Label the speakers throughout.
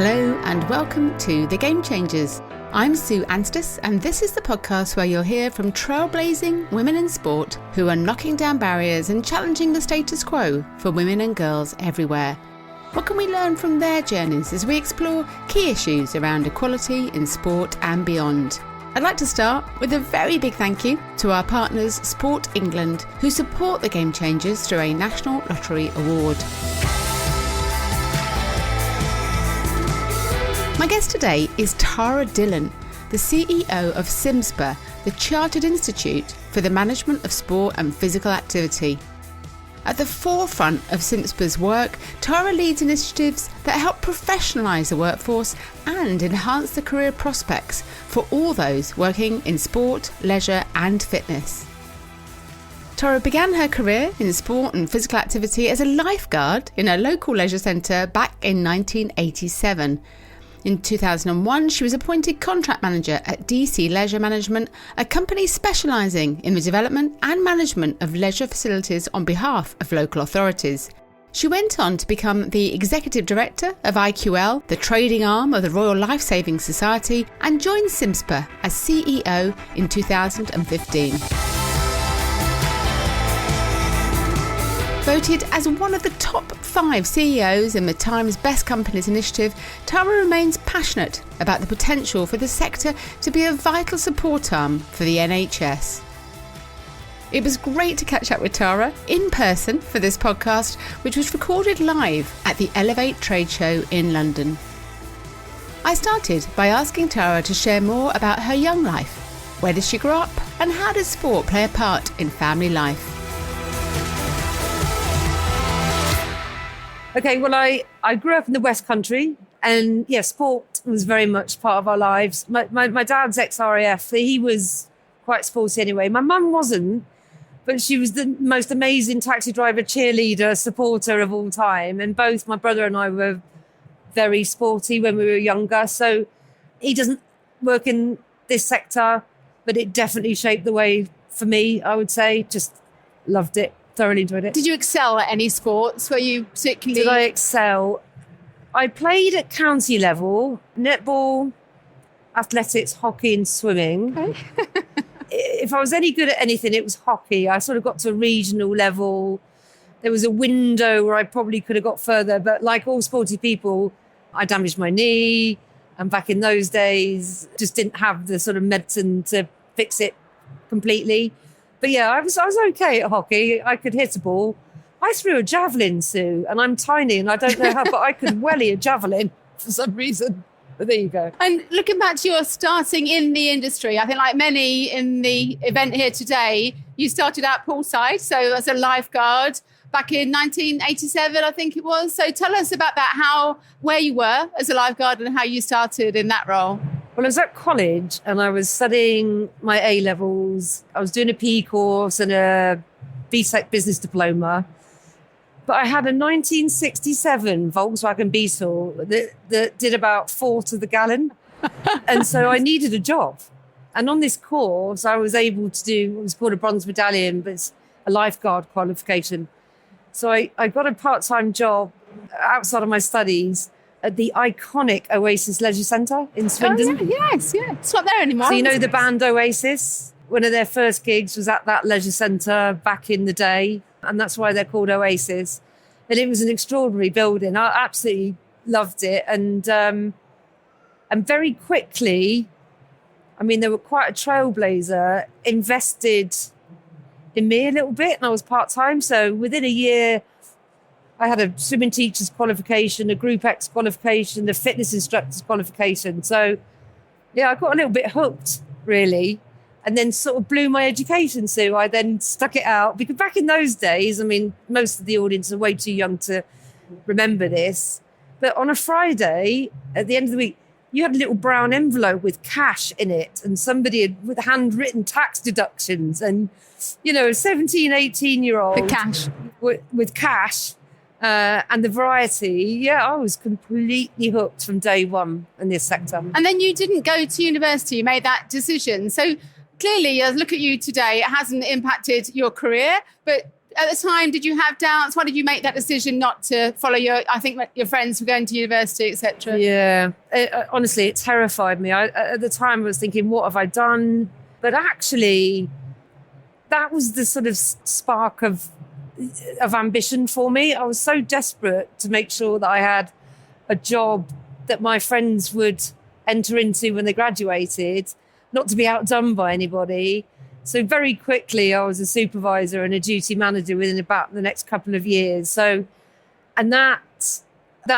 Speaker 1: Hello and welcome to The Game Changers. I'm Sue Anstis and this is the podcast where you'll hear from trailblazing women in sport who are knocking down barriers and challenging the status quo for women and girls everywhere. What can we learn from their journeys as we explore key issues around equality in sport and beyond? I'd like to start with a very big thank you to our partners Sport England, who support The Game Changers through a National Lottery Award. My guest today is Tara Dillon, the CEO of CIMSPA, the Chartered Institute for the Management of Sport and Physical Activity. At the forefront of CIMSPA's work, Tara leads initiatives that help professionalise the workforce and enhance the career prospects for all those working in sport, leisure and fitness. Tara began her career in sport and physical activity as a lifeguard in a local leisure centre back in 1987. In 2001, she was appointed contract manager at DC Leisure Management, a company specialising in the development and management of leisure facilities on behalf of local authorities. She went on to become the executive director of IQL, the trading arm of the Royal Lifesaving Society, and joined CIMSPA as CEO in 2015. Voted as one of the top 5 CEOs in the Times Best Companies initiative, Tara remains passionate about the potential for the sector to be a vital support arm for the NHS. It was great to catch up with Tara in person for this podcast, which was recorded live at the Elevate trade show in London. I started by asking Tara to share more about her young life. Where did she grow up and how does sport play a part in family life?
Speaker 2: Okay, well, I grew up in the West Country and, sport was very much part of our lives. My dad's ex-RAF, he was quite sporty anyway. My mum wasn't, but she was the most amazing taxi driver, cheerleader, supporter of all time. And both my brother and I were very sporty when we were younger. So he doesn't work in this sector, but it definitely shaped the way for me, I would say. Just loved it. Thoroughly enjoyed it.
Speaker 3: Did you excel at any sports? Were you particularly...
Speaker 2: Did I excel? I played at county level, netball, athletics, hockey and swimming. Okay. If I was any good at anything, it was hockey. I sort of got to a regional level. There was a window where I probably could have got further, but like all sporty people, I damaged my knee. And back in those days, just didn't have the sort of medicine to fix it completely. But yeah, I was okay at hockey. I could hit a ball. I threw a javelin, Sue, and I'm tiny and I don't know how, but I could welly a javelin for some reason. But there you go.
Speaker 3: And looking back to your starting in the industry, I think like many in the event here today, you started out poolside, so as a lifeguard back in 1987, I think it was. So tell us about that, where you were as a lifeguard and how you started in that role.
Speaker 2: Well, I was at college and I was studying my A-levels. I was doing a PE course and a BTEC business diploma. But I had a 1967 Volkswagen Beetle that did about 4 to the gallon. And so I needed a job. And on this course, I was able to do what was called a bronze medallion, but it's a lifeguard qualification. So I got a part-time job outside of my studies at the iconic Oasis Leisure Centre in Swindon.
Speaker 3: Oh, yeah, yes. It's not there anymore.
Speaker 2: So you know the band Oasis? One of their first gigs was at that leisure centre back in the day, and that's why they're called Oasis. And it was an extraordinary building. I absolutely loved it. And very quickly, they were quite a trailblazer, invested in me a little bit, and I was part-time. So within a year, I had a swimming teacher's qualification, a Group X qualification, a fitness instructor's qualification. So, I got a little bit hooked, really, and then sort of blew my education. So I then stuck it out. Because back in those days, most of the audience are way too young to remember this. But on a Friday, at the end of the week, you had a little brown envelope with cash in it. And somebody had with handwritten tax deductions. And, a 17, 18-year-old...
Speaker 3: With cash.
Speaker 2: With cash. And the variety, I was completely hooked from day one in this sector.
Speaker 3: And then you didn't go to university, you made that decision. So clearly, look at you today, it hasn't impacted your career, but at the time, did you have doubts? Why did you make that decision not to follow your friends were going to university, etc.?
Speaker 2: Yeah, honestly, it terrified me. At the time, I was thinking, what have I done? But actually, that was the sort of spark of ambition for me. I was so desperate to make sure that I had a job that my friends would enter into when they graduated, not to be outdone by anybody. So very quickly, I was a supervisor and a duty manager within about the next couple of years. So, and that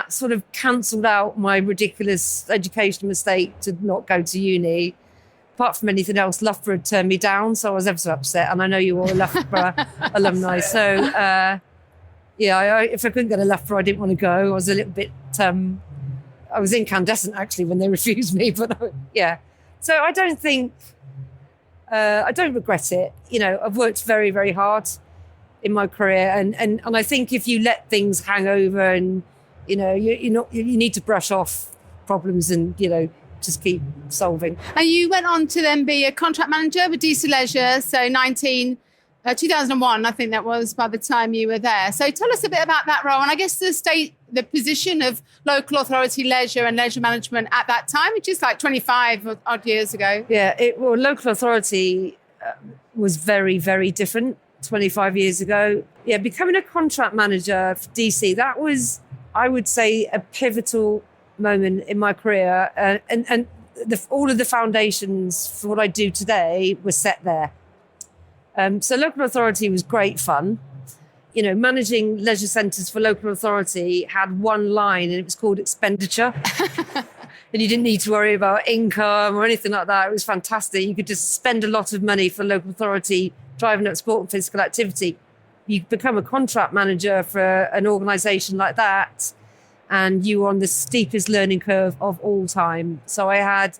Speaker 2: sort of cancelled out my ridiculous educational mistake to not go to uni. Apart from anything else, Loughborough turned me down, so I was ever so upset. And I know you all are Loughborough alumni. So, if I couldn't go to Loughborough, I didn't want to go. I was a little bit, I was incandescent actually when they refused me. But yeah, so I don't think, I don't regret it. You know, I've worked very, very hard in my career. And I think if you let things hang over and, you know, you need to brush off problems and, you know, just keep solving.
Speaker 3: And you went on to then be a contract manager with DC Leisure, so 2001, I think that was by the time you were there. So tell us a bit about that role. And I guess the position of local authority leisure and leisure management at that time, which is like 25 odd years ago.
Speaker 2: Yeah, local authority was very, very different 25 years ago. Yeah, becoming a contract manager for DC, that was, I would say, a pivotal moment in my career, and all of the foundations for what I do today were set there. So local authority was great fun. You know, managing leisure centres for local authority had one line and it was called expenditure. And you didn't need to worry about income or anything like that. It was fantastic. You could just spend a lot of money for local authority driving up sport and physical activity. You become a contract manager for an organisation like that, and you were on the steepest learning curve of all time. So I had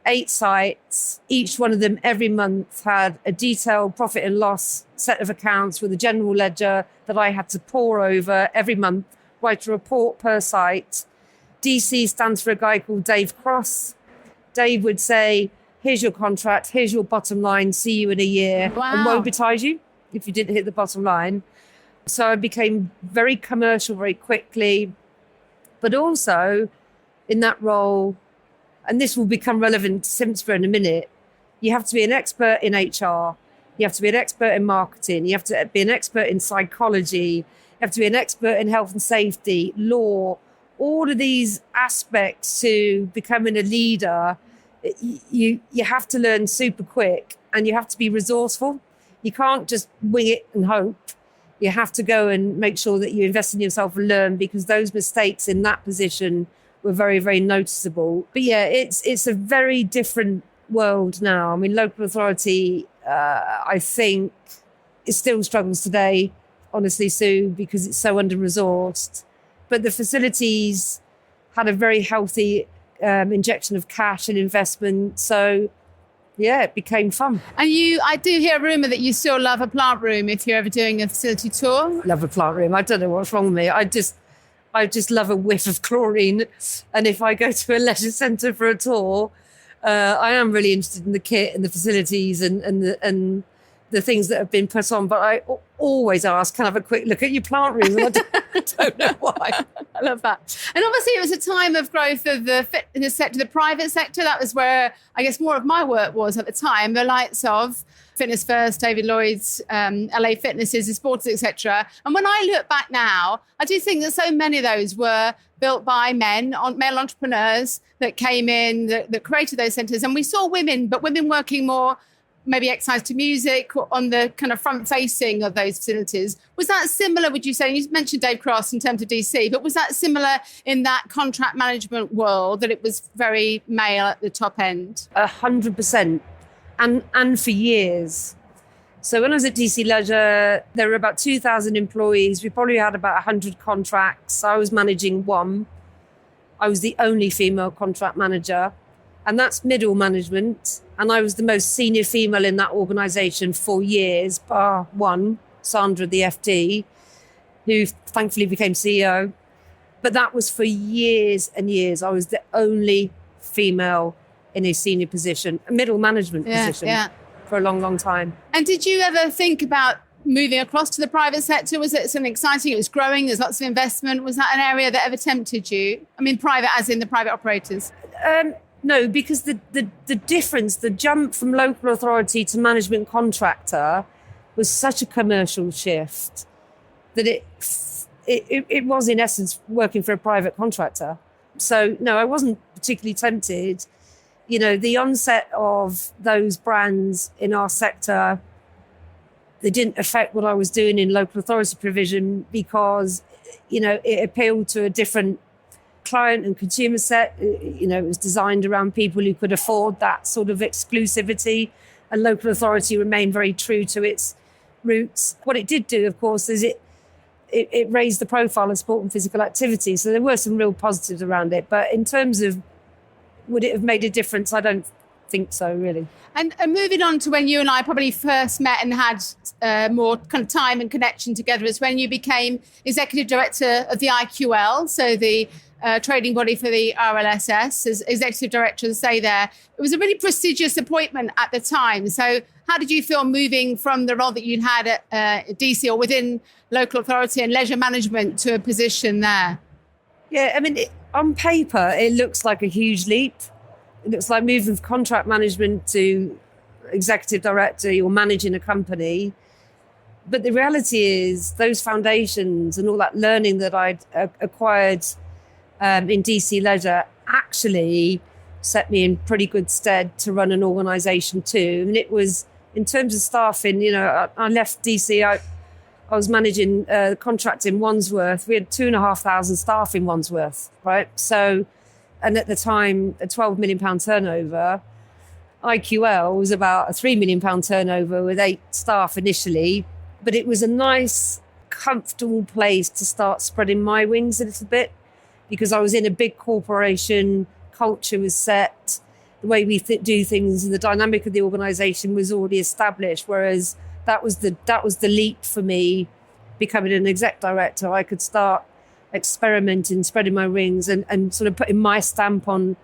Speaker 2: 8 sites. Each one of them every month had a detailed profit and loss set of accounts with a general ledger that I had to pore over every month, write a report per site. DC stands for a guy called Dave Cross. Dave would say, here's your contract, here's your bottom line, see you in a year.
Speaker 3: Wow.
Speaker 2: And woe betide you if you didn't hit the bottom line. So I became very commercial very quickly. But also in that role, and this will become relevant to CIMSPA in a minute, you have to be an expert in HR. You have to be an expert in marketing. You have to be an expert in psychology. You have to be an expert in health and safety, law, all of these aspects to becoming a leader. You have to learn super quick and you have to be resourceful. You can't just wing it and hope. You have to go and make sure that you invest in yourself and learn, because those mistakes in that position were very, very noticeable. But yeah, it's a very different world now. I mean, local authority, I think, it still struggles today, honestly, Sue, because it's so under-resourced. But the facilities had a very healthy injection of cash and investment. So yeah, it became fun.
Speaker 3: And I do hear a rumour that you still love a plant room if you're ever doing a facility tour.
Speaker 2: Love a plant room. I don't know what's wrong with me. I just love a whiff of chlorine. And if I go to a leisure centre for a tour, I am really interested in the kit and the facilities and the things that have been put on. But I always ask, can I have a quick look at your plant room? And I don't know why.
Speaker 3: I love that. And obviously it was a time of growth of the fitness sector, the private sector. That was where I guess more of my work was at the time, the likes of Fitness First, David Lloyd's, LA Fitnesses, Sports, etc. And when I look back now, I do think that so many of those were built by male entrepreneurs that came in, that created those centres. And we saw women, but women working more maybe exercise to music on the kind of front facing of those facilities. Was that similar, would you say? You mentioned Dave Cross in terms of DC, but was that similar in that contract management world, that it was very male at the top end?
Speaker 2: 100%. And for years. So when I was at DC Leisure, there were about 2,000 employees. We probably had about 100 contracts. I was managing one. I was the only female contract manager. And that's middle management. And I was the most senior female in that organisation for years, bar one, Sandra, the FD, who thankfully became CEO. But that was for years and years. I was the only female in a senior position, a middle management position for a long, long time.
Speaker 3: And did you ever think about moving across to the private sector? Was it something exciting? It was growing. There's lots of investment. Was that an area that ever tempted you? I mean, private as in the private operators.
Speaker 2: No, because the difference, the jump from local authority to management contractor was such a commercial shift that it was in essence working for a private contractor. So no, I wasn't particularly tempted. You know, the onset of those brands in our sector, they didn't affect what I was doing in local authority provision because, you know, it appealed to a different client and consumer set. You know, it was designed around people who could afford that sort of exclusivity, and local authority remained very true to its roots. What it did do, of course, is it raised the profile of sport and physical activity. So there were some real positives around it. But in terms of would it have made a difference, I don't think so, really.
Speaker 3: And moving on to when you and I probably first met and had more kind of time and connection together is when you became executive director of the IQL, so the trading body for the RLSS, as executive director, say there. It was a really prestigious appointment at the time. So how did you feel moving from the role that you'd had at DC or within local authority and leisure management to a position there?
Speaker 2: Yeah, I mean, on paper, it looks like a huge leap. It looks like moving from contract management to executive director, you're managing a company. But the reality is those foundations and all that learning that I'd acquired in DC Leisure actually set me in pretty good stead to run an organisation too. And it was, in terms of staffing, you know, I left DC, I was managing a contract in Wandsworth. We had 2,500 staff in Wandsworth, right? So, and at the time, a £12 million turnover. IQL was about a £3 million turnover with 8 staff initially. But it was a nice, comfortable place to start spreading my wings a little bit because I was in a big corporation, culture was set, the way we do things and the dynamic of the organisation was already established, whereas that was the leap for me, becoming an exec director. I could start experimenting, spreading my wings and sort of putting my stamp on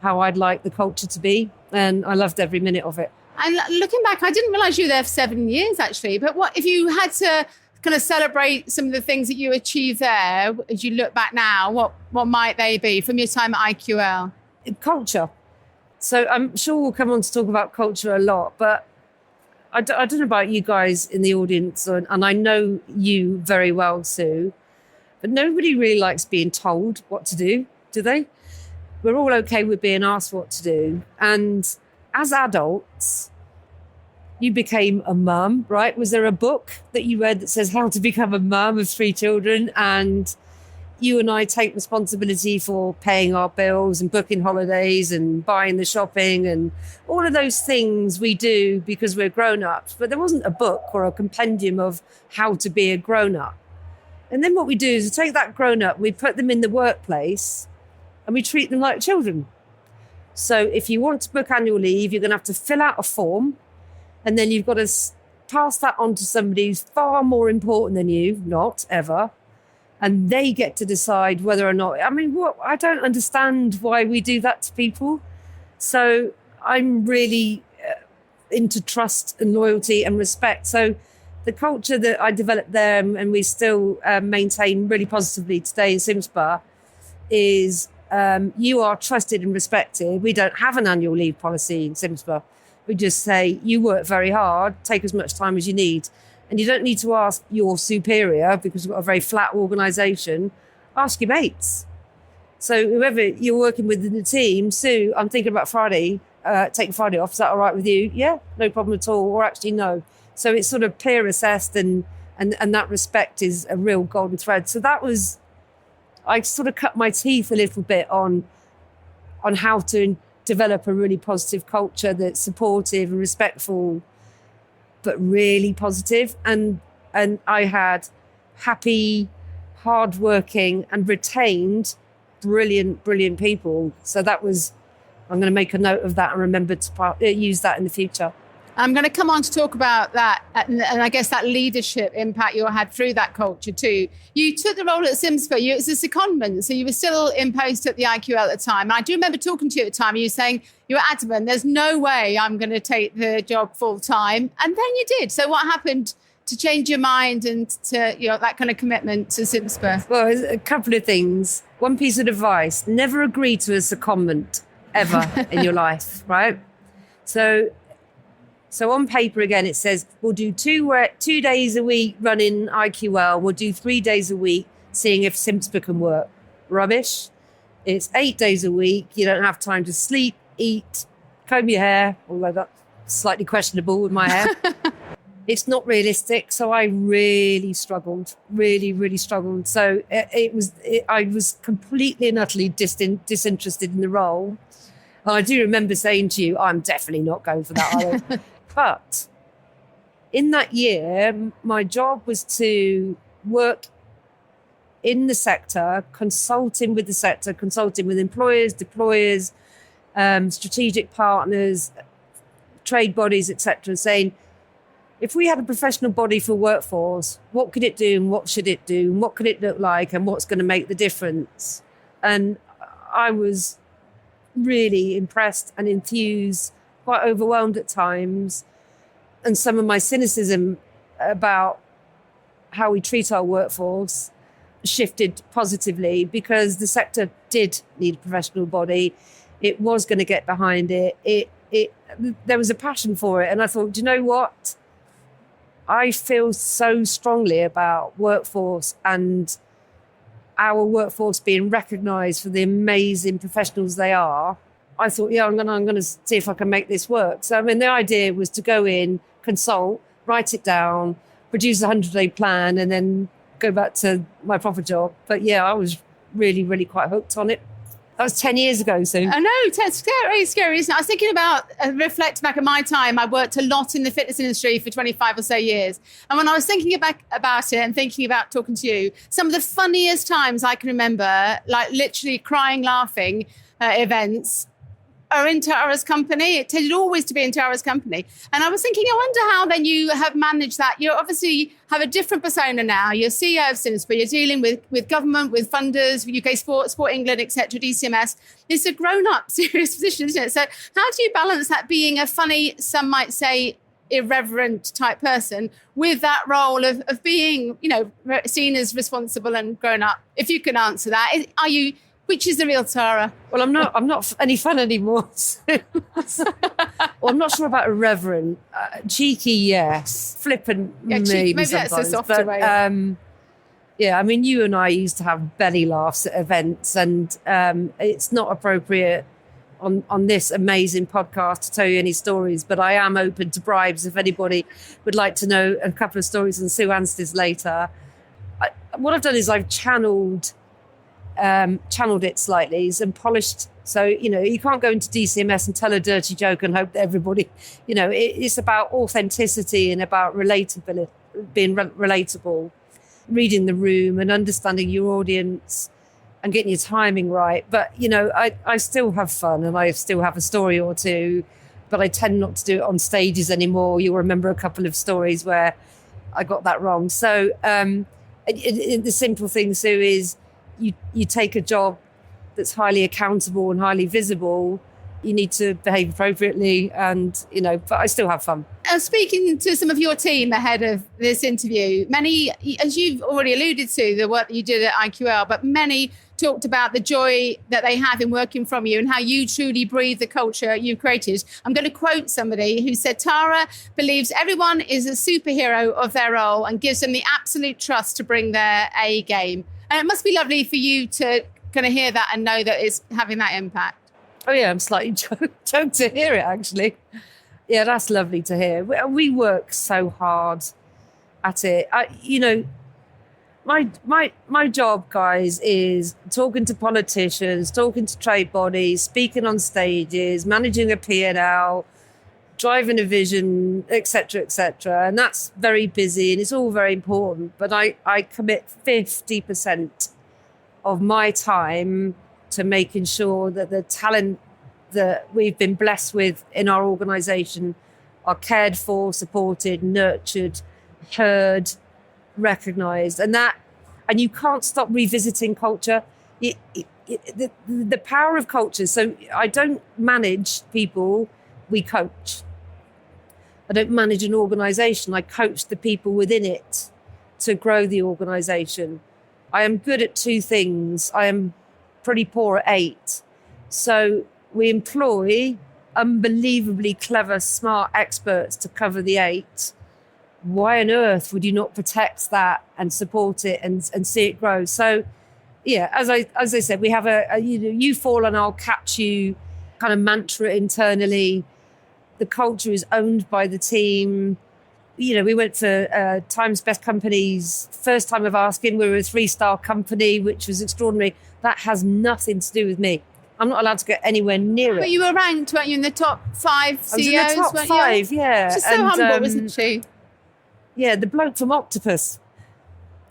Speaker 2: how I'd like the culture to be. And I loved every minute of it.
Speaker 3: And looking back, I didn't realise you were there for 7 years, actually. But what if you had to kind of celebrate some of the things that you achieved there, as you look back now, what might they be from your time at IQL?
Speaker 2: Culture. So I'm sure we'll come on to talk about culture a lot, but I don't know about you guys in the audience, and I know you very well, Sue, but nobody really likes being told what to do they? We're all okay with being asked what to do. And as adults, you became a mum, right? Was there a book that you read that says how to become a mum of 3 children? And you and I take responsibility for paying our bills and booking holidays and buying the shopping and all of those things we do because we're grown-ups. But there wasn't a book or a compendium of how to be a grown-up. And then what we do is we take that grown-up, we put them in the workplace and we treat them like children. So if you want to book annual leave, you're going to have to fill out a form and then you've got to pass that on to somebody who's far more important than you, not ever. And they get to decide whether or not, I mean, I don't understand why we do that to people. So I'm really into trust and loyalty and respect. So the culture that I developed there and we still maintain really positively today in CIMSPA is you are trusted and respected. We don't have an annual leave policy in CIMSPA. We just say, you work very hard, take as much time as you need. And you don't need to ask your superior because we've got a very flat organisation. Ask your mates. So whoever you're working with in the team, Sue, I'm thinking about Friday, taking Friday off. Is that all right with you? Yeah, no problem at all. Or actually, no. So it's sort of peer assessed and that respect is a real golden thread. So that was, I sort of cut my teeth a little bit on how to develop a really positive culture that's supportive and respectful, but really positive. And I had happy, hardworking and retained brilliant people. So that was, I'm going to make a note of that and remember to use that in the future.
Speaker 3: I'm going to come on to talk about that and I guess that leadership impact you had through that culture too. You took the role at CIMSPA, you was a secondment, so you were still in post at the IQL at the time. And I do remember talking to you at the time, you were saying you were adamant, there's no way I'm going to take the job full time. And then you did. So what happened to change your mind and to, that kind of commitment to CIMSPA?
Speaker 2: Well, there's a couple of things. One piece of advice: never agree to a secondment ever in your life, right? So on paper, again, it says we'll do 2 days a week running IQL. We'll do 3 days a week seeing if CIMSPA can work. Rubbish. It's 8 days a week. You don't have time to sleep, eat, comb your hair, although that's slightly questionable with my hair. It's not realistic. So I really struggled, really struggled. So I was completely and utterly disinterested in the role. And I do remember saying to you, I'm definitely not going for that either. But in that year, my job was to work in the sector, consulting with the sector, consulting with employers, deployers, strategic partners, trade bodies, etc., saying, if we had a professional body for workforce, what could it do and what should it do and what could it look like and what's going to make the difference? And I was really impressed and enthused, quite overwhelmed at times. And some of my cynicism about how we treat our workforce shifted positively, because the sector did need a professional body. It was going to get behind it. There was a passion for it. And I thought, do you know what? I feel so strongly about workforce and our workforce being recognised for the amazing professionals they are. I thought, yeah, I'm going to see if I can make this work. So, I mean, the idea was to go in, consult, write it down, produce a 100-day plan, and then go back to my proper job. But yeah, I was really quite hooked on it. That was 10 years ago soon.
Speaker 3: I know, it's scary, isn't it? I was thinking about, reflecting back at my time, I worked a lot in the fitness industry for 25 or so years. And when I was thinking about it and thinking about talking to you, some of the funniest times I can remember, like literally crying, laughing events, are in Tara's company. It tended always to be in Tara's company. And I was thinking, I wonder how then you have managed that. You obviously have a different persona now. You're CEO of CIMSPA. You're dealing with government, with funders, UK Sport England, etc., DCMS. It's a grown-up, serious position, isn't it? So how do you balance that being a funny, some might say, irreverent type person with that role of being, seen as responsible and grown up? If you can answer that, which is the real Tara?
Speaker 2: Well, I'm not any fun anymore. Well, I'm not sure about irreverent. Cheeky, yes. Flippant, maybe sometimes.
Speaker 3: That's a softer way.
Speaker 2: Yeah, I mean, you and I used to have belly laughs at events, and it's not appropriate on this amazing podcast to tell you any stories, but I am open to bribes if anybody would like to know a couple of stories on Sue Anstice later. What I've done is I've channeled it slightly and polished. So, you can't go into DCMS and tell a dirty joke and hope that everybody, it's about authenticity and about relatability, being relatable, reading the room and understanding your audience and getting your timing right. But, I still have fun and I still have a story or two, but I tend not to do it on stages anymore. You'll remember a couple of stories where I got that wrong. So the simple thing, Sue, is you take a job that's highly accountable and highly visible. You need to behave appropriately and, but I still have fun.
Speaker 3: Speaking to some of your team ahead of this interview, many, as you've already alluded to, the work that you did at IQL, but many talked about the joy that they have in working from you and how you truly breathe the culture you created. I'm going to quote somebody who said, Tara believes everyone is a superhero of their role and gives them the absolute trust to bring their A game. And it must be lovely for you to kind of hear that and know that it's having that impact.
Speaker 2: Oh, yeah, I'm slightly choked to hear it, actually. Yeah, that's lovely to hear. We work so hard at it. My job, guys, is talking to politicians, talking to trade bodies, speaking on stages, managing a P&L, driving a vision, etc., etc. And that's very busy and it's all very important. But I commit 50% of my time to making sure that the talent that we've been blessed with in our organisation are cared for, supported, nurtured, heard, recognised. And you can't stop revisiting culture. The power of culture. So I don't manage people, we coach. I don't manage an organisation. I coach the people within it to grow the organisation. I am good at 2 things. I am pretty poor at 8. So we employ unbelievably clever, smart experts to cover the 8. Why on earth would you not protect that and support it and see it grow? So, yeah, as I said, we have you fall and I'll catch you kind of mantra internally. The culture is owned by the team. We went for Times Best Companies, first time of asking. We were a 3-star company, which was extraordinary. That has nothing to do with me. I'm not allowed to get anywhere near it.
Speaker 3: But you were ranked, weren't you, in the top 5 CEOs?
Speaker 2: I was in the top 5, yeah.
Speaker 3: She's so humble, wasn't she?
Speaker 2: Yeah, the bloke from Octopus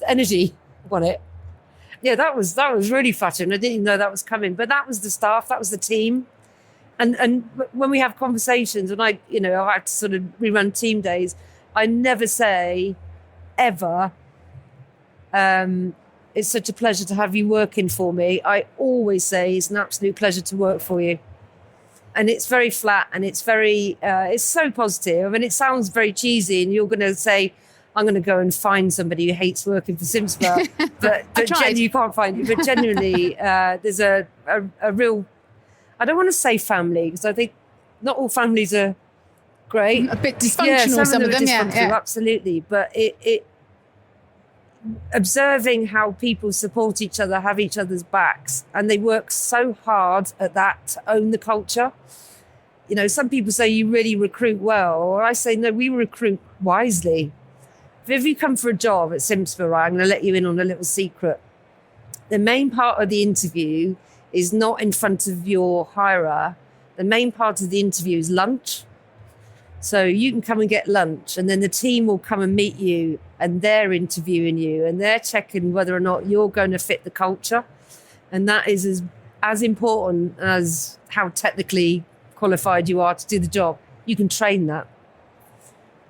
Speaker 2: Energy won it. Yeah, that was really flattering. I didn't even know that was coming. But that was the staff, that was the team. And when we have conversations, and I have to sort of rerun team days, I never say ever, it's such a pleasure to have you working for me. I always say it's an absolute pleasure to work for you. And it's very flat and it's very, it's so positive. I mean, it sounds very cheesy and you're going to say, I'm going to go and find somebody who hates working for CIMSPA. but you can't find it. But genuinely, there's a real, I don't want to say family, because I think not all families are great.
Speaker 3: A bit dysfunctional, some of them, yeah.
Speaker 2: Absolutely. But it observing how people support each other, have each other's backs, and they work so hard at that to own the culture. Some people say you really recruit well, or I say, no, we recruit wisely. If you come for a job at CIMSPA, right, I'm going to let you in on a little secret. The main part of the interview is not in front of your hirer. The main part of the interview is lunch. So you can come and get lunch, and then the team will come and meet you, and they're interviewing you, and they're checking whether or not you're going to fit the culture. And that is as important as how technically qualified you are to do the job. You can train that.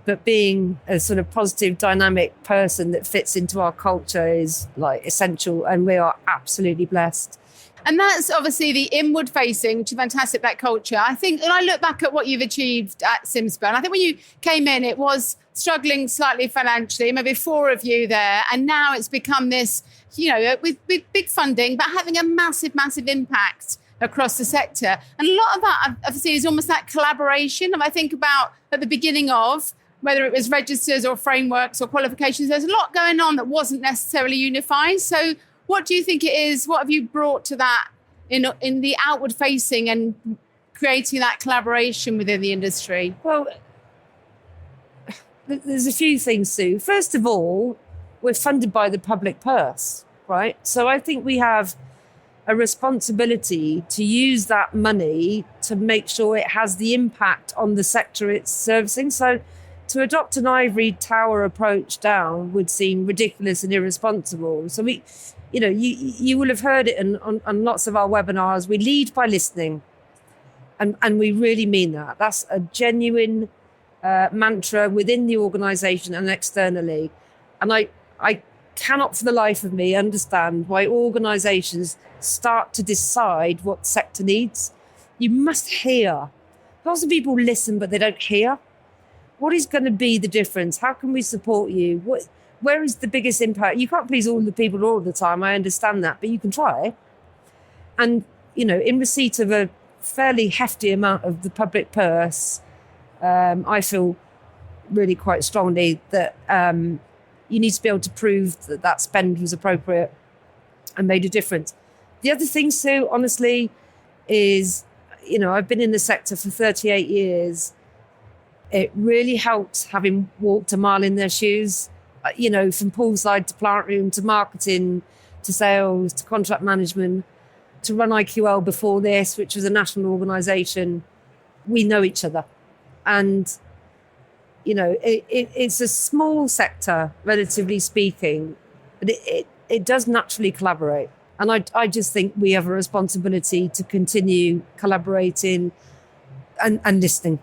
Speaker 2: But being a sort of positive, dynamic person that fits into our culture is like essential, and we are absolutely blessed.
Speaker 3: And that's obviously the inward facing, which is fantastic, that culture. I think when I look back at what you've achieved at CIMSPA, and I think when you came in, it was struggling slightly financially, maybe 4 of you there. And now it's become this, with big funding, but having a massive, massive impact across the sector. And a lot of that I've seen is almost that collaboration. And I think about at the beginning of, whether it was registers or frameworks or qualifications, there's a lot going on that wasn't necessarily unified. So what do you think it is? What have you brought to that in the outward facing and creating that collaboration within the industry?
Speaker 2: Well, there's a few things, Sue. First of all, we're funded by the public purse, right? So I think we have a responsibility to use that money to make sure it has the impact on the sector it's servicing. So to adopt an ivory tower approach down would seem ridiculous and irresponsible. So you will have heard it on lots of our webinars. We lead by listening. And we really mean that. That's a genuine mantra within the organisation and externally. And I cannot for the life of me understand why organisations start to decide what the sector needs. You must hear. Lots of people listen, but they don't hear. What is going to be the difference? How can we support you? Where is the biggest impact? You can't please all the people all the time. I understand that, but you can try. And, in receipt of a fairly hefty amount of the public purse, I feel really quite strongly that you need to be able to prove that spend was appropriate and made a difference. The other thing, Sue, honestly, is, I've been in the sector for 38 years. It really helps having walked a mile in their shoes, from poolside to plant room to marketing to sales to contract management to run IQL before this, which was a national organisation. We know each other. And, it's a small sector, relatively speaking, but it does naturally collaborate. And I just think we have a responsibility to continue collaborating and listening.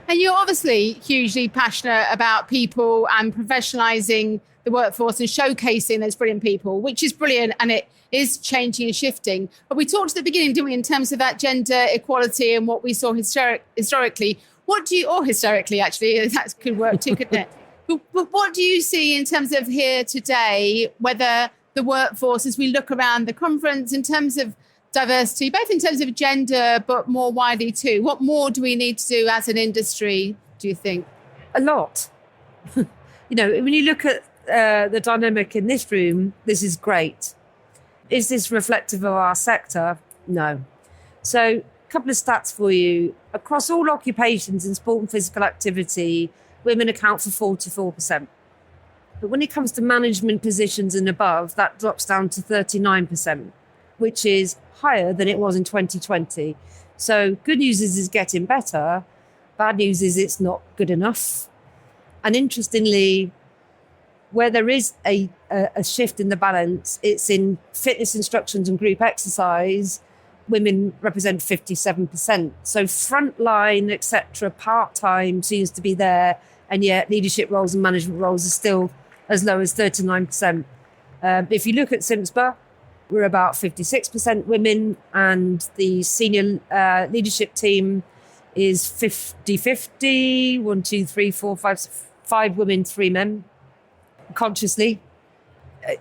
Speaker 3: And you're obviously hugely passionate about people and professionalising the workforce and showcasing those brilliant people, which is brilliant, and it is changing and shifting. But we talked at the beginning, didn't we, in terms of that gender equality and what we saw historically. What do you, or historically actually, that could work too, couldn't it? But what do you see in terms of here today, whether the workforce, as we look around the conference, in terms of diversity, both in terms of gender, but more widely too? What more do we need to do as an industry, do you think?
Speaker 2: A lot. When you look at the dynamic in this room, this is great. Is this reflective of our sector? No. So a couple of stats for you. Across all occupations in sport and physical activity, women account for 44%. But when it comes to management positions and above, that drops down to 39%, which is higher than it was in 2020. So good news is it's getting better. Bad news is it's not good enough. And interestingly, where there is a shift in the balance, it's in fitness instructions and group exercise. Women represent 57%. So frontline, etc., part-time seems to be there. And yet leadership roles and management roles are still as low as 39%. If you look at CIMSPA, we're about 56% women, and the senior leadership team is 50-50, 1, 2, 3, 4, 5 women, 3 men, consciously.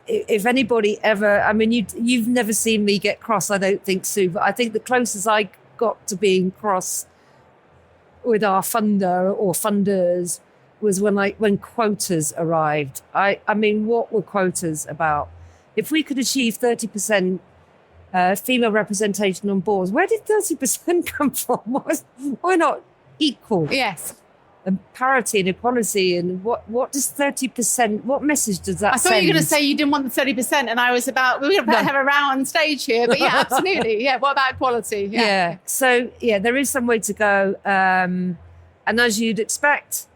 Speaker 2: If anybody ever, I mean, you've never seen me get cross, I don't think, Sue, but I think the closest I got to being cross with our funder or funders was when quotas arrived. I mean, what were quotas about? If we could achieve 30% female representation on boards, where did 30% come from? Why not equal?
Speaker 3: Yes.
Speaker 2: And parity and equality, and what does 30%, what message does that send?
Speaker 3: I thought you were going to say you didn't want the 30%, and I was about, we're going to have a row on stage here, but yeah, absolutely. Yeah, what about equality?
Speaker 2: Yeah. So, there is some way to go. And as you'd expect,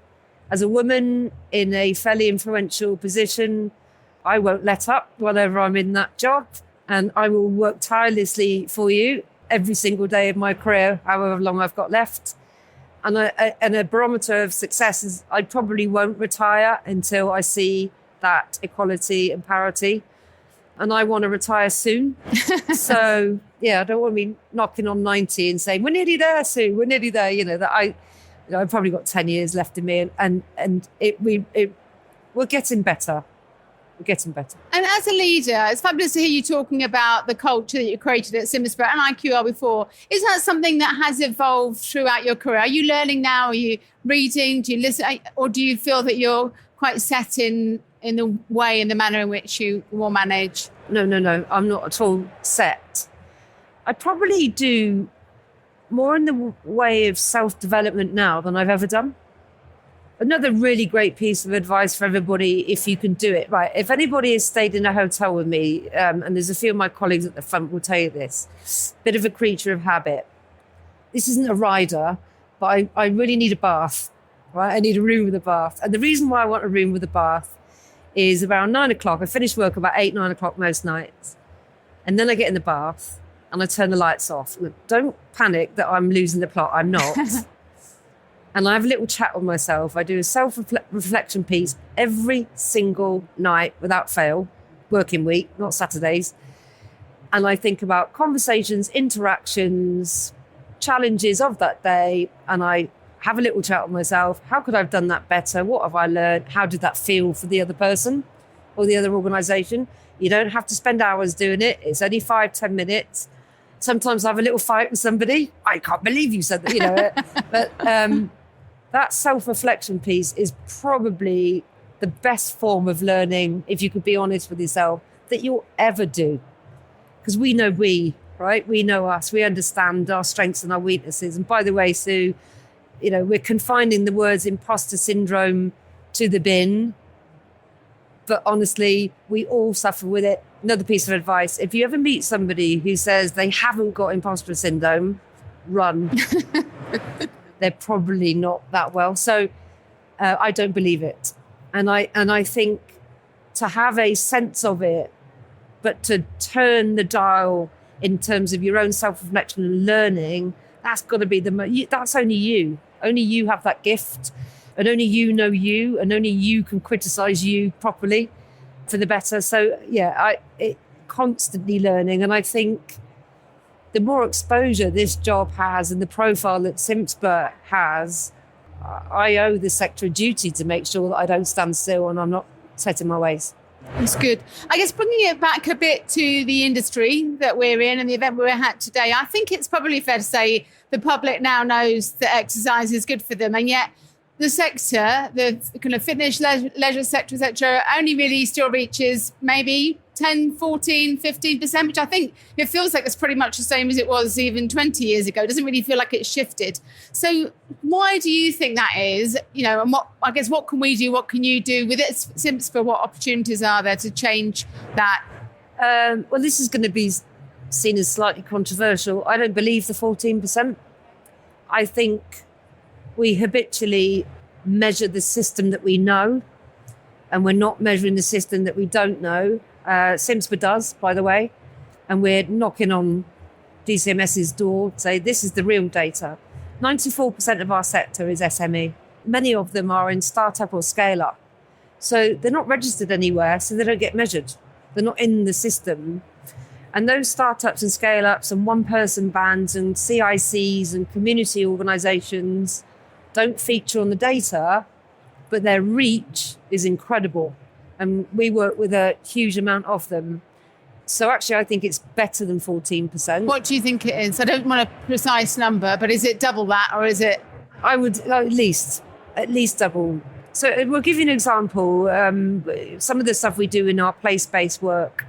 Speaker 2: as a woman in a fairly influential position, I won't let up whenever I'm in that job, and I will work tirelessly for you every single day of my career, however long I've got left. And a barometer of success is I probably won't retire until I see that equality and parity. And I want to retire soon. So, I don't want to be knocking on 90 and saying, we're nearly there, Sue, we're nearly there. I've probably got 10 years left in me, and we're getting better. We're getting better.
Speaker 3: And as a leader, it's fabulous to hear you talking about the culture that you created at CIMSPA and IQR before. Is that something that has evolved throughout your career? Are you learning now? Are you reading? Do you listen? Or do you feel that you're quite set in the way, in the manner in which you will manage?
Speaker 2: No. I'm not at all set. I probably do more in the way of self-development now than I've ever done. Another really great piece of advice for everybody, if you can do it, right? If anybody has stayed in a hotel with me, and there's a few of my colleagues at the front will tell you this, bit of a creature of habit. This isn't a rider, but I really need a bath, right? I need a room with a bath. And the reason why I want a room with a bath is around 9 o'clock. I finish work about 8, 9 o'clock most nights. And then I get in the bath and I turn the lights off. Look, don't panic that I'm losing the plot. I'm not. And I have a little chat with myself. I do a self-reflection piece every single night without fail, working week, not Saturdays. And I think about conversations, interactions, challenges of that day. And I have a little chat with myself. How could I have done that better? What have I learned? How did that feel for the other person or the other organisation? You don't have to spend hours doing it. It's only 5-10 minutes. Sometimes I have a little fight with somebody. I can't believe you said that, But that self-reflection piece is probably the best form of learning, if you could be honest with yourself, that you'll ever do. Because we know right? We know us. We understand our strengths and our weaknesses. And by the way, Sue, we're confining the words imposter syndrome to the bin. But honestly, we all suffer with it. Another piece of advice, if you ever meet somebody who says they haven't got imposter syndrome, run. They're probably not that well. So I don't believe it. And I think to have a sense of it, but to turn the dial in terms of your own self-reflection and learning, that's got to be that's only you. Only you have that gift, and only you know you, and only you can criticize you properly for the better. So constantly learning. And I think the more exposure this job has and the profile that CIMSPA has, I owe the sector a duty to make sure that I don't stand still and I'm not set in my ways.
Speaker 3: That's good. I guess bringing it back a bit to the industry that we're in and the event we're at today, I think it's probably fair to say the public now knows that exercise is good for them, and yet the sector, the kind of fitness, leisure sector, etc., only really still reaches maybe 10, 14, 15%, which I think it feels like it's pretty much the same as it was even 20 years ago. It doesn't really feel like it's shifted. So why do you think that is? And what can we do? What can you do with it? CIMSPA, what opportunities are there to change that?
Speaker 2: Well, this is going to be seen as slightly controversial. I don't believe the 14%. I think we habitually measure the system that we know, and we're not measuring the system that we don't know. CIMSPA does, by the way, and we're knocking on DCMS's door to say this is the real data. 94% of our sector is SME. Many of them are in startup or scale up. So they're not registered anywhere, so they don't get measured. They're not in the system. And those startups and scale ups and one person bands and CICs and community organisations don't feature on the data, but their reach is incredible. And we work with a huge amount of them. So actually, I think it's better than 14%.
Speaker 3: What do you think it is? I don't want a precise number, but is it double that, or is it?
Speaker 2: I would at least double. So we'll give you an example. Some of the stuff we do in our place-based work,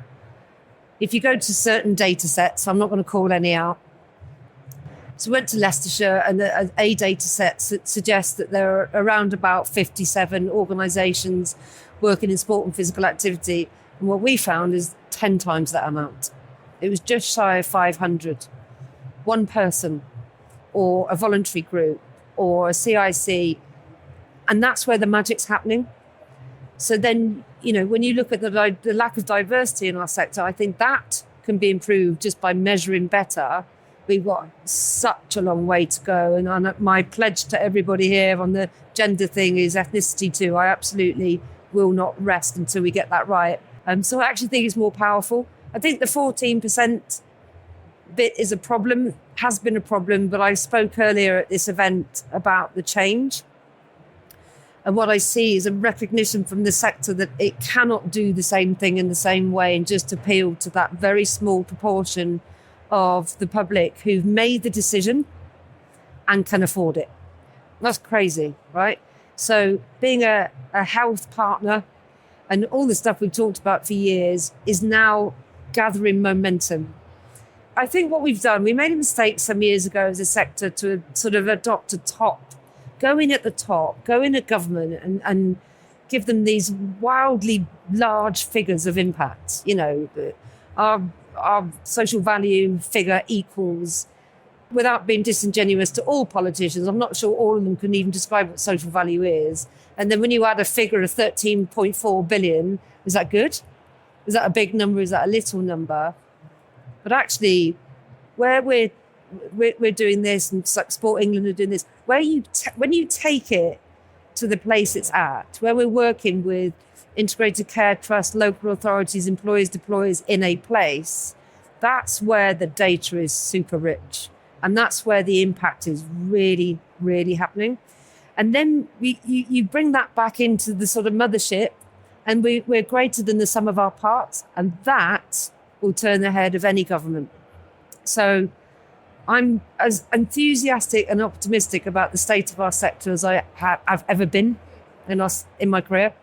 Speaker 2: if you go to certain data sets, I'm not going to call any out. So we went to Leicestershire, and a data set suggests that there are around about 57 organisations working in sport and physical activity. And what we found is 10 times that amount. It was just shy of 500. One person or a voluntary group or a CIC. And that's where the magic's happening. So then, when you look at the lack of diversity in our sector, I think that can be improved just by measuring better. We've got such a long way to go. And my pledge to everybody here on the gender thing is ethnicity too. I absolutely will not rest until we get that right. So I actually think it's more powerful. I think the 14% bit is a problem, has been a problem, but I spoke earlier at this event about the change. And what I see is a recognition from the sector that it cannot do the same thing in the same way and just appeal to that very small proportion of the public who've made the decision and can afford it. That's crazy, right? So being a health partner and all the stuff we've talked about for years is now gathering momentum. I think what we've done, we made a mistake some years ago as a sector to sort of adopt a top, go in at the top, go in at government and give them these wildly large figures of impact. Our social value figure equals, without being disingenuous to all politicians, I'm not sure all of them can even describe what social value is. And then when you add a figure of 13.4 billion, is that good? Is that a big number? Is that a little number? But actually, where we're doing this, and Sport England are doing this, when you take it to the place it's at, where we're working with integrated care trust, local authorities, employers, deployers in a place, that's where the data is super rich. And that's where the impact is really, really happening. And then you bring that back into the sort of mothership, and we're greater than the sum of our parts, and that will turn the head of any government. So I'm as enthusiastic and optimistic about the state of our sector as I've ever been in my career.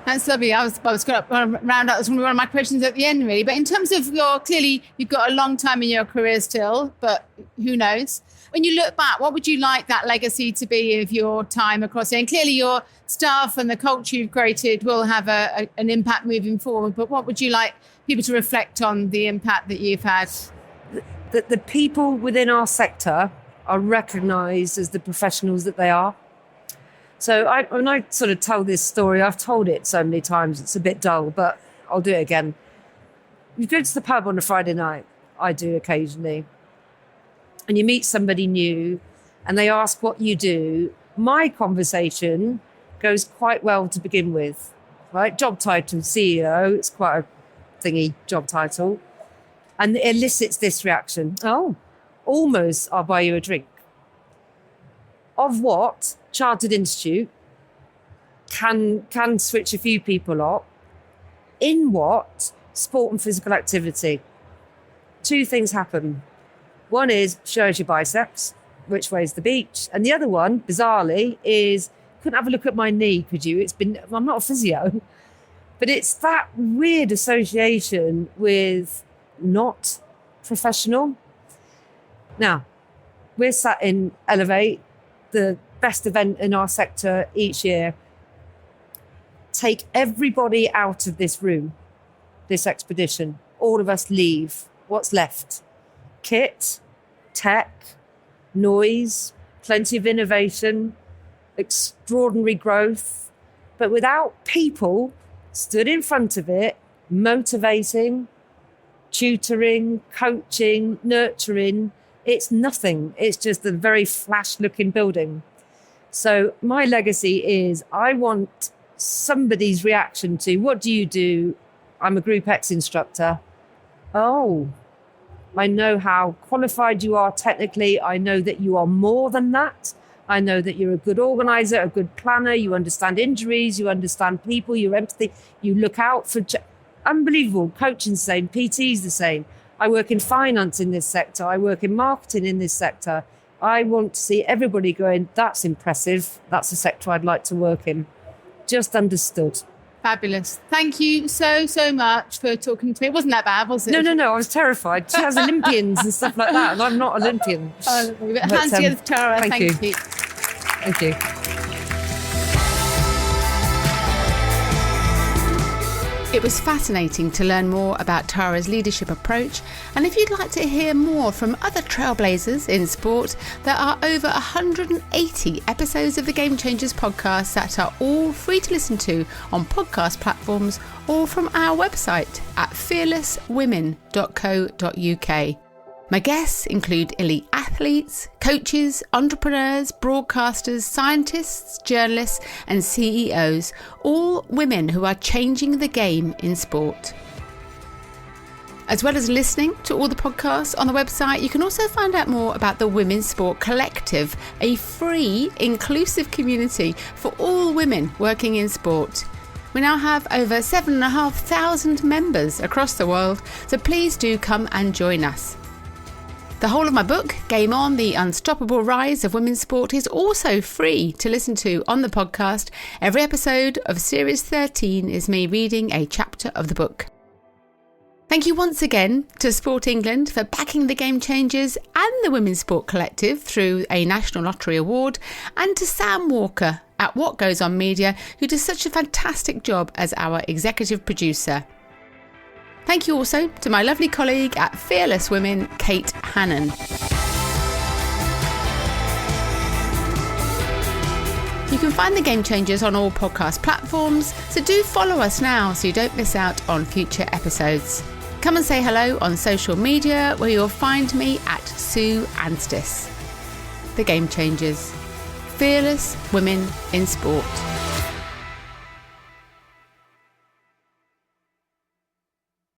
Speaker 3: That's lovely. I was going to round up. That's one of my questions at the end, really. But in terms of you've got a long time in your career still, but who knows? When you look back, what would you like that legacy to be of your time across here? And clearly your staff and the culture you've created will have an impact moving forward. But what would you like people to reflect on the impact that you've had?
Speaker 2: That the people within our sector are recognised as the professionals that they are. So when I sort of tell this story, I've told it so many times, it's a bit dull, but I'll do it again. You go to the pub on a Friday night, I do occasionally, and you meet somebody new and they ask what you do. My conversation goes quite well to begin with, right? Job title, CEO, it's quite a thingy job title. And it elicits this reaction, oh, almost I'll buy you a drink. of what Chartered Institute can switch a few people up, in what sport and physical activity. Two things happen. One is shows your biceps, which way's the beach. And the other one, bizarrely, is couldn't have a look at my knee, could you? I'm not a physio, but it's that weird association with not professional. Now, we're sat in Elevate, the best event in our sector each year. Take everybody out of this room, this expedition. All of us leave. What's left? Kit, tech, noise, plenty of innovation, extraordinary growth. But without people stood in front of it, motivating, tutoring, coaching, nurturing, it's nothing. It's just a very flash-looking building. So my legacy is I want somebody's reaction to, what do you do? I'm a Group X instructor. Oh, I know how qualified you are technically. I know that you are more than that. I know that you're a good organizer, a good planner. You understand injuries. You understand people. You're empathy. You look out for... Unbelievable. Coaching's the same. PT's the same. I work in finance in this sector. I work in marketing in this sector. I want to see everybody going, that's impressive. That's a sector I'd like to work in. Just understood.
Speaker 3: Fabulous. Thank you so much for talking to me. It wasn't that bad, was it?
Speaker 2: No. I was terrified. She has Olympians and stuff like that, and I'm not Olympian.
Speaker 3: Hands together, Tara. Thank you.
Speaker 2: Thank you.
Speaker 1: It was fascinating to learn more about Tara's leadership approach, and if you'd like to hear more from other trailblazers in sport, there are over 180 episodes of the Game Changers podcast that are all free to listen to on podcast platforms or from our website at fearlesswomen.co.uk. My guests include elite athletes, coaches, entrepreneurs, broadcasters, scientists, journalists and CEOs, all women who are changing the game in sport. As well as listening to all the podcasts on the website, you can also find out more about the Women's Sport Collective, a free, inclusive community for all women working in sport. We now have over 7,500 members across the world, so please do come and join us. The whole of my book, Game On, The Unstoppable Rise of Women's Sport, is also free to listen to on the podcast. Every episode of Series 13 is me reading a chapter of the book. Thank you once again to Sport England for backing the Game Changers and the Women's Sport Collective through a National Lottery Award, and to Sam Walker at What Goes On Media, who does such a fantastic job as our executive producer. Thank you also to my lovely colleague at Fearless Women, Kate Hannon. You can find the Game Changers on all podcast platforms, so do follow us now so you don't miss out on future episodes. Come and say hello on social media, where you'll find me at Sue Anstis. The Game Changers. Fearless Women in Sport.